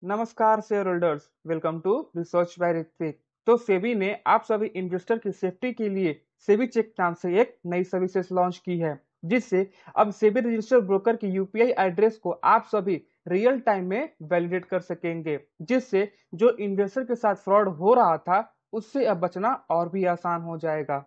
नमस्कार shareholders, welcome to research by Ritwik. तो सेबी ने आप सभी इन्वेस्टर की सेफ्टी के लिए सेबी चेक नाम से एक नई सर्विसेज लॉन्च की है, जिससे अब सेबी रजिस्टर्ड ब्रोकर की यूपीआई एड्रेस को आप सभी रियल टाइम में वैलिडेट कर सकेंगे, जिससे जो इन्वेस्टर के साथ फ्रॉड हो रहा था उससे अब बचना और भी आसान हो जाएगा।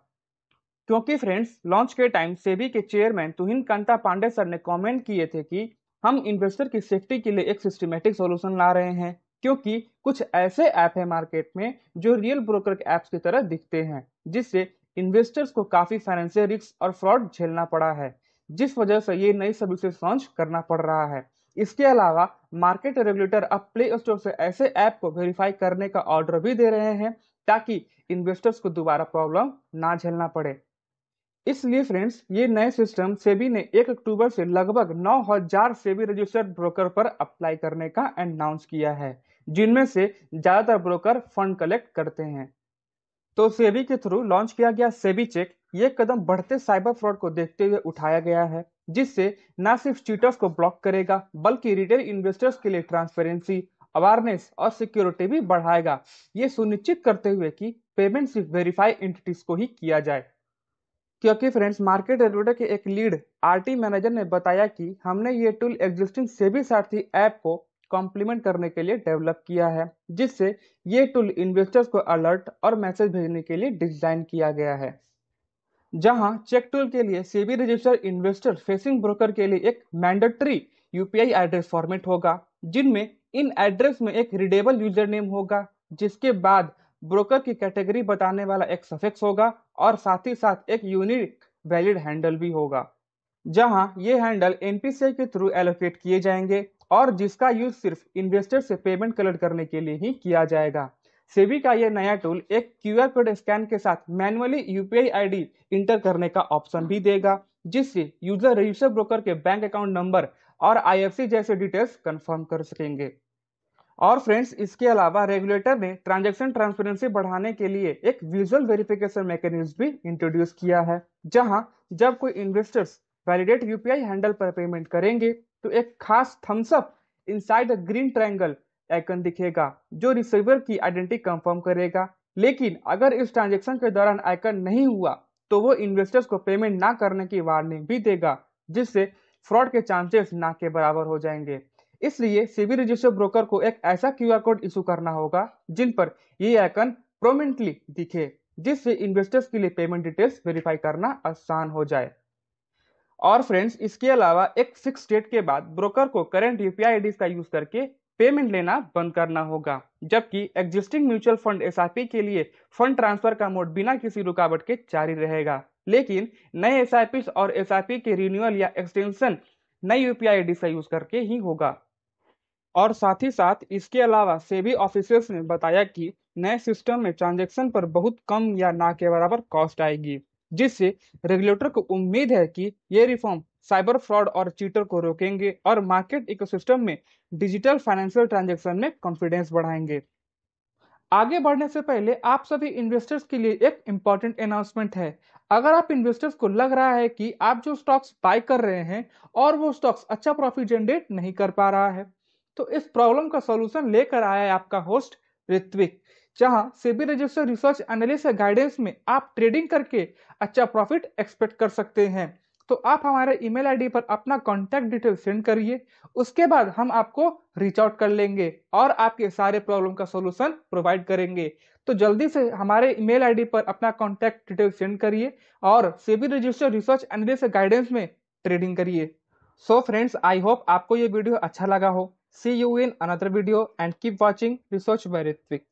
क्योंकि फ्रेंड्स, लॉन्च के टाइम सेबी के चेयरमैन तुहिन कांता पांडे सर ने कमेंट किए थे कि हम इन्वेस्टर की सेफ्टी के लिए एक सिस्टमेटिक सॉल्यूशन ला रहे हैं, क्योंकि कुछ ऐसे ऐप है मार्केट में जो रियल ब्रोकर के ऐप्स की तरह दिखते हैं, जिससे इन्वेस्टर्स को काफी फाइनेंशियल रिस्क और फ्रॉड झेलना पड़ा है, जिस वजह से ये नई सर्विसेज लॉन्च करना पड़ रहा है। इसके अलावा मार्केट रेगुलेटर अब प्ले स्टोर से ऐसे ऐप को वेरीफाई करने का ऑर्डर भी दे रहे हैं, ताकि इन्वेस्टर्स को दोबारा प्रॉब्लम ना झेलना पड़े। इसलिए फ्रेंड्स, ये नए सिस्टम सेबी ने 1 अक्टूबर से लगभग 9,000 सेबी रजिस्टर्ड ब्रोकर पर अप्लाई करने का अनाउंस किया है, जिनमें से ज्यादातर ब्रोकर फंड कलेक्ट करते हैं। तो सेबी के थ्रू लॉन्च किया गया सेबी चेक ये कदम बढ़ते साइबर फ्रॉड को देखते हुए उठाया गया है, जिससे न सिर्फ चीटर्स को ब्लॉक करेगा बल्कि रिटेल इन्वेस्टर्स के लिए ट्रांसपेरेंसी, अवेयरनेस और सिक्योरिटी भी बढ़ाएगा, ये सुनिश्चित करते हुए कि पेमेंट सिर्फ वेरीफाइड एंटिटीज को ही किया जाए। क्योंकि फ्रेंड्स, मार्केट रेगुलेटर के एक लीड आरटी मैनेजर ने बताया कि हमने ये टूल एग्जिस्टिंग सेबी सारथी ऐप को कॉम्प्लीमेंट करने के लिए डेवलप किया है, जिससे ये टूल इन्वेस्टर्स को अलर्ट और मैसेज भेजने के लिए डिजाइन किया गया है। जहां चेक टूल के लिए SEBI registered investor facing broker के लिए एक मैंडेटरी यूपीआई एड्रेस फॉर्मेट होगा, जिनमें इन एड्रेस में एक रीडेबल यूजर नेम होगा, जिसके बाद ब्रोकर की कैटेगरी बताने वाला एक सफिक्स होगा और साथ ही साथ एक यूनिक वैलिड हैंडल भी होगा, जहां ये हैंडल एनपीसीआई के थ्रू एलोकेट किए जाएंगे और जिसका यूज सिर्फ इन्वेस्टर से पेमेंट कलेक्ट करने के लिए ही किया जाएगा। सेबी का यह नया टूल एक क्यूआर कोड स्कैन के साथ मैन्युअली यूपीआई आईडी इंटर करने का ऑप्शन भी देगा, जिससे यूजर रजिस्टर ब्रोकर के बैंक अकाउंट नंबर और आईएफसी जैसे डिटेल्स कंफर्म कर सकेंगे। और फ्रेंड्स, इसके अलावा रेगुलेटर ने ट्रांजैक्शन ट्रांसपेरेंसी बढ़ाने के लिए एक विजुअल वेरिफिकेशन मैकेनिज्म भी इंट्रोड्यूस किया है, जहां जब कोई इन्वेस्टर्स वैलिडेट यूपीआई हैंडल पर पेमेंट करेंगे तो एक खास thumbs up inside the green triangle icon दिखेगा, जो रिसीवर की आइडेंटिटी कंफर्म करेगा। लेकिन अगर इस ट्रांजैक्शन के दौरान आइकन नहीं हुआ तो वो इन्वेस्टर्स को पेमेंट ना करने की वार्निंग भी देगा, जिससे फ्रॉड के चांसेस ना के बराबर हो जाएंगे। इसलिए सेबी रजिस्टर्ड ब्रोकर को एक ऐसा क्यूआर कोड इशू करना होगा जिन पर ये आइकन प्रोमिनेंटली दिखे, जिससे इन्वेस्टर्स के लिए पेमेंट डिटेल्स वेरीफाई करना आसान हो जाए। और फ्रेंड्स, इसके अलावा एक फिक्स डेट के बाद ब्रोकर को करंट यूपीआई आईडी का यूज करके पेमेंट लेना बंद करना होगा, जबकि एग्जिस्टिंग म्यूचुअल फंड एसआईपी के लिए फंड ट्रांसफर का मोड बिना किसी रुकावट के जारी रहेगा। लेकिन नए एसआईपी और एसआईपी के रिन्यूअल या एक्सटेंशन नई यूपीआई आईडी का यूज करके ही होगा। और साथ ही साथ इसके अलावा सेबी ऑफिसर्स ने बताया कि नए सिस्टम में ट्रांजैक्शन पर बहुत कम या ना के बराबर कॉस्ट आएगी, जिससे रेगुलेटर को उम्मीद है कि ये रिफॉर्म साइबर फ्रॉड और चीटर को रोकेंगे और मार्केट इकोसिस्टम में डिजिटल फाइनेंशियल ट्रांजैक्शन में कॉन्फिडेंस बढ़ाएंगे। आगे बढ़ने से पहले आप सभी इन्वेस्टर्स के लिए एक इंपॉर्टेंट अनाउंसमेंट है। अगर आप इन्वेस्टर्स को लग रहा है कि आप जो स्टॉक्स बाय कर रहे हैं और वो स्टॉक्स अच्छा प्रॉफिट जनरेट नहीं कर पा रहा है, तो इस प्रॉब्लम का सॉल्यूशन लेकर आया है आपका होस्ट ऋत्विक, जहां SEBI registered research analyst guidance में आप ट्रेडिंग करके अच्छा प्रॉफिट एक्सपेक्ट कर सकते हैं। तो आप हमारे ईमेल आईडी पर अपना कॉन्टैक्ट डिटेल सेंड करिए, उसके बाद हम आपको रीच आउट कर लेंगे और आपके सारे प्रॉब्लम का सॉल्यूशन प्रोवाइड करेंगे। तो जल्दी से हमारे ईमेल आईडी पर अपना कॉन्टैक्ट डिटेल सेंड करिए और SEBI registered research analyst guidance में ट्रेडिंग करिए। सो फ्रेंड्स, आई होप आपको ये वीडियो अच्छा लगा हो। See you in another video and keep watching research by Ritwik.